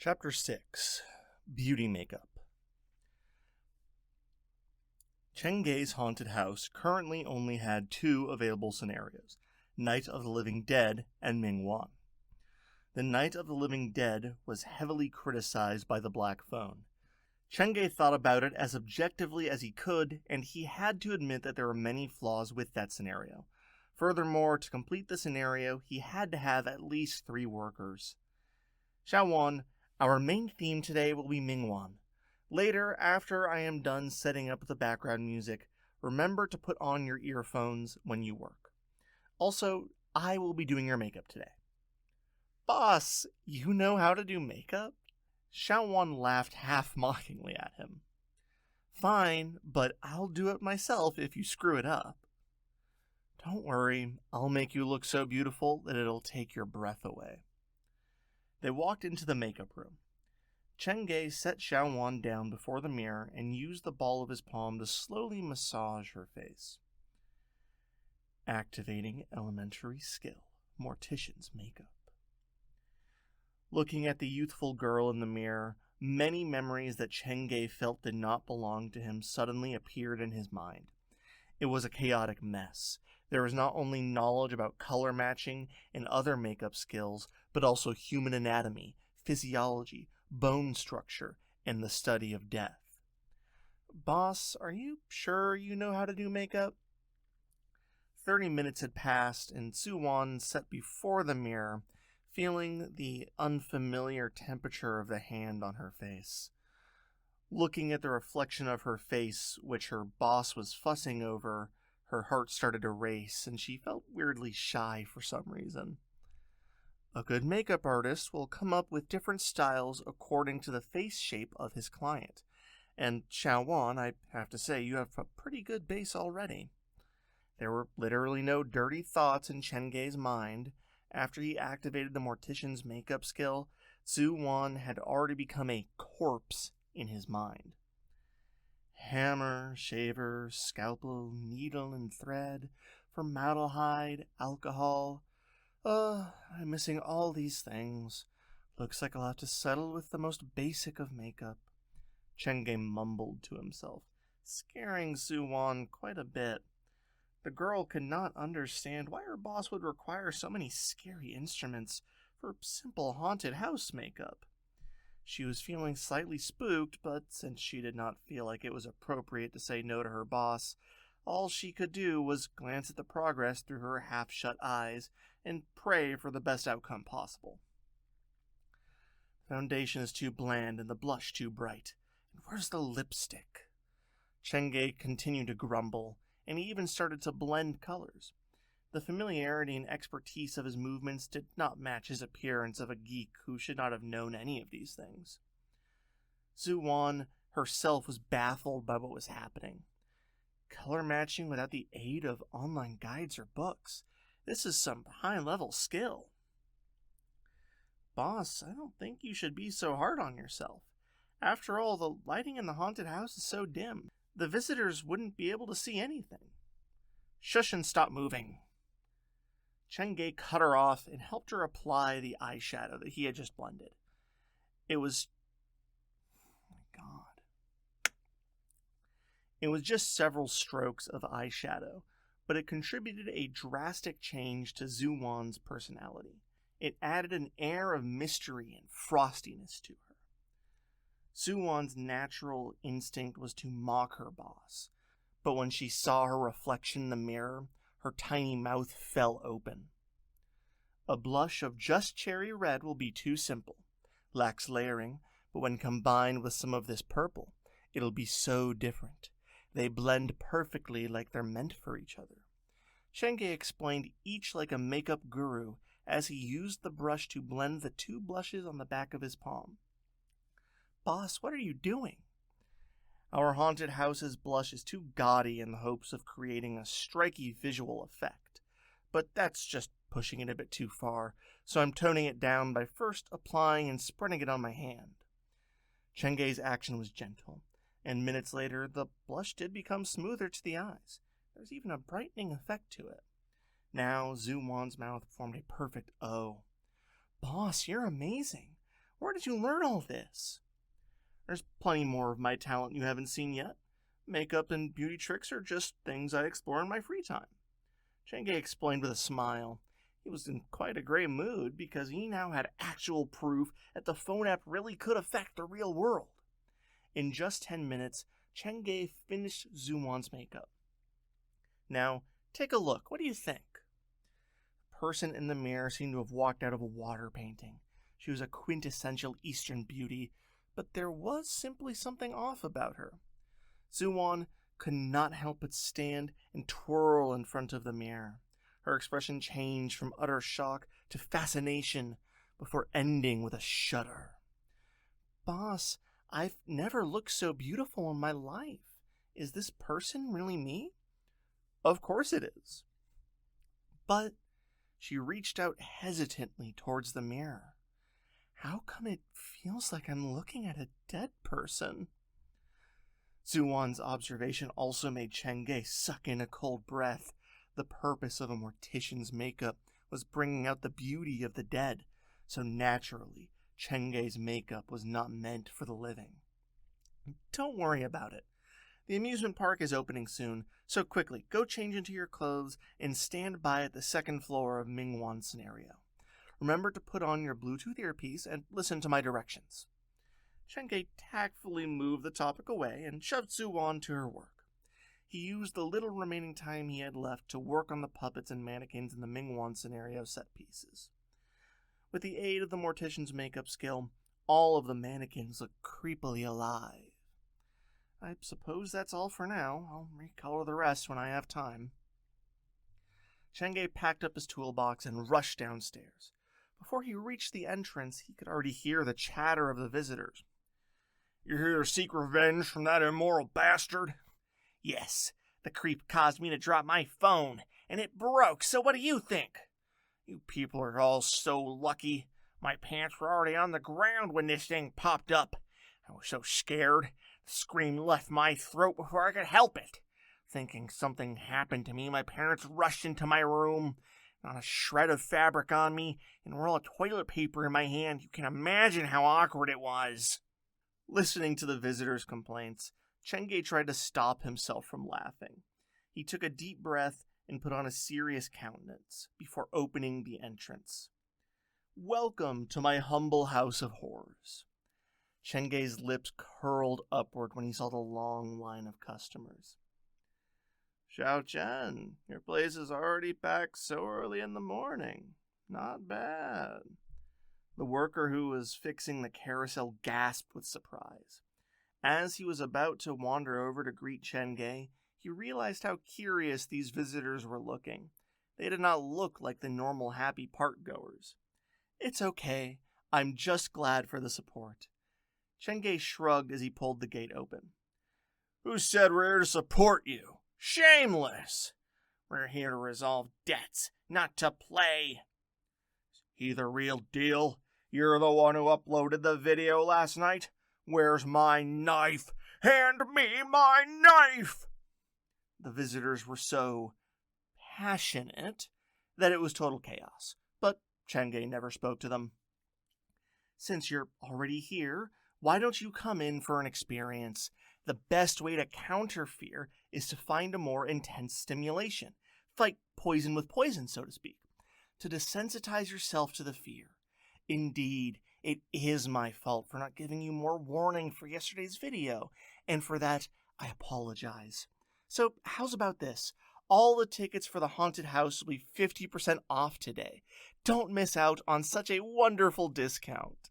Chapter 6 Beauty Makeup. Chengay's haunted house currently only had two available scenarios, Night of the Living Dead and Mingwan. The Night of the Living Dead was heavily criticized by the Black Phone. Chengay thought about it as objectively as he could, and he had to admit that there were many flaws with that scenario. Furthermore, to complete the scenario, he had to have at least 3 workers. Xiaowan, our main theme today will be Mingwan. Later, after I am done setting up the background music, remember to put on your earphones when you work. Also, I will be doing your makeup today. Boss, you know how to do makeup? Xiaowan laughed half-mockingly at him. Fine, but I'll do it myself if you screw it up. Don't worry, I'll make you look so beautiful that it'll take your breath away. They walked into the makeup room. Chengay set Xiaowan down before the mirror and used the ball of his palm to slowly massage her face. Activating elementary skill, Mortician's makeup. Looking at the youthful girl in the mirror, many memories that Chengay felt did not belong to him suddenly appeared in his mind. It was a chaotic mess. There was not only knowledge about color matching and other makeup skills, but also human anatomy, physiology, bone structure, and the study of death. Boss, are you sure you know how to do makeup? 30 minutes had passed, and Suwan sat before the mirror, feeling the unfamiliar temperature of the hand on her face. Looking at the reflection of her face, which her boss was fussing over, her heart started to race, and she felt weirdly shy for some reason. A good makeup artist will come up with different styles according to the face shape of his client. And Xiaowan, I have to say, you have a pretty good base already. There were literally no dirty thoughts in Chengay's mind. After he activated the Mortician's makeup skill, Suwan had already become a corpse in his mind. Hammer, shaver, scalpel, needle and thread, formaldehyde, alcohol. I'm missing all these things. Looks like I'll have to settle with the most basic of makeup. Chengay mumbled to himself, scaring Suwan quite a bit. The girl could not understand why her boss would require so many scary instruments for simple haunted house makeup. She was feeling slightly spooked, but since she did not feel like it was appropriate to say no to her boss, all she could do was glance at the progress through her half-shut eyes and pray for the best outcome possible. The foundation is too bland and the blush too bright. And where's the lipstick? Chengay continued to grumble, and he even started to blend colors. The familiarity and expertise of his movements did not match his appearance of a geek who should not have known any of these things. Suwan herself was baffled by what was happening. Color matching without the aid of online guides or books. This is some high-level skill. Boss, I don't think you should be so hard on yourself. After all, the lighting in the haunted house is so dim. The visitors wouldn't be able to see anything. Shush and stop moving. Chengay cut her off and helped her apply the eyeshadow that he had just blended. It was... oh my god. It was just several strokes of eyeshadow, but it contributed a drastic change to Suwan's personality. It added an air of mystery and frostiness to her. Suwan's natural instinct was to mock her boss, but when she saw her reflection in the mirror, her tiny mouth fell open. A blush of just cherry red will be too simple. Lacks layering, but when combined with some of this purple, it'll be so different. They blend perfectly like they're meant for each other. Chengay explained each like a makeup guru as he used the brush to blend the 2 blushes on the back of his palm. Boss, what are you doing? Our haunted house's blush is too gaudy in the hopes of creating a striking visual effect, but that's just pushing it a bit too far, so I'm toning it down by first applying and spreading it on my hand. Chengay's action was gentle, and minutes later the blush did become smoother to the eyes. There's even a brightening effect to it. Now Suwan's mouth formed a perfect O. Boss, you're amazing. Where did you learn all this? There's plenty more of my talent you haven't seen yet. Makeup and beauty tricks are just things I explore in my free time. Chenge explained with a smile. He was in quite a great mood because he now had actual proof that the phone app really could affect the real world. In just 10 minutes, Chenge finished Zuwan's makeup. Now, take a look. What do you think? The person in the mirror seemed to have walked out of a water painting. She was a quintessential Eastern beauty, but there was simply something off about her. Zuwan could not help but stand and twirl in front of the mirror. Her expression changed from utter shock to fascination before ending with a shudder. Boss, I've never looked so beautiful in my life. Is this person really me? Of course it is. But she reached out hesitantly towards the mirror. How come it feels like I'm looking at a dead person? Zuwan's observation also made Chenge suck in a cold breath. The purpose of a mortician's makeup was bringing out the beauty of the dead, so naturally, Chenge's makeup was not meant for the living. Don't worry about it. The amusement park is opening soon, so quickly, go change into your clothes and stand by at the second floor of Mingwan's scenario. Remember to put on your Bluetooth earpiece and listen to my directions. Chenge tactfully moved the topic away and shoved Zuwan to her work. He used the little remaining time he had left to work on the puppets and mannequins in the Mingwan scenario set pieces. With the aid of the mortician's makeup skill, all of the mannequins looked creepily alive. I suppose that's all for now. I'll recolor the rest when I have time. Chenge packed up his toolbox and rushed downstairs. Before he reached the entrance, he could already hear the chatter of the visitors. "You're here to seek revenge from that immoral bastard?" "Yes, the creep caused me to drop my phone, and it broke, so what do you think?" "You people are all so lucky. My pants were already on the ground when this thing popped up. I was so scared, the scream left my throat before I could help it. Thinking something happened to me, my parents rushed into my room. Not a shred of fabric on me, and a roll of toilet paper in my hand. You can imagine how awkward it was." Listening to the visitors' complaints, Chenge tried to stop himself from laughing. He took a deep breath and put on a serious countenance before opening the entrance. "Welcome to my humble house of horrors." Chenge's lips curled upward when he saw the long line of customers. "Xiao Chen, your place is already packed so early in the morning. Not bad." The worker who was fixing the carousel gasped with surprise. As he was about to wander over to greet Chenge, he realized how curious these visitors were looking. They did not look like the normal happy park-goers. "It's okay. I'm just glad for the support." Chenge shrugged as he pulled the gate open. "Who said we're here to support you? Shameless! We're here to resolve debts, not to play." "He the real deal? You're the one who uploaded the video last night? Where's my knife? Hand me my knife!" The visitors were so passionate that it was total chaos, but Chenge never spoke to them. "Since you're already here, why don't you come in for an experience? The best way to counter fear is to find a more intense stimulation. Fight poison with poison, so to speak. To desensitize yourself to the fear. Indeed, it is my fault for not giving you more warning for yesterday's video, and for that, I apologize. So, how's about this? All the tickets for the haunted house will be 50% off today. Don't miss out on such a wonderful discount."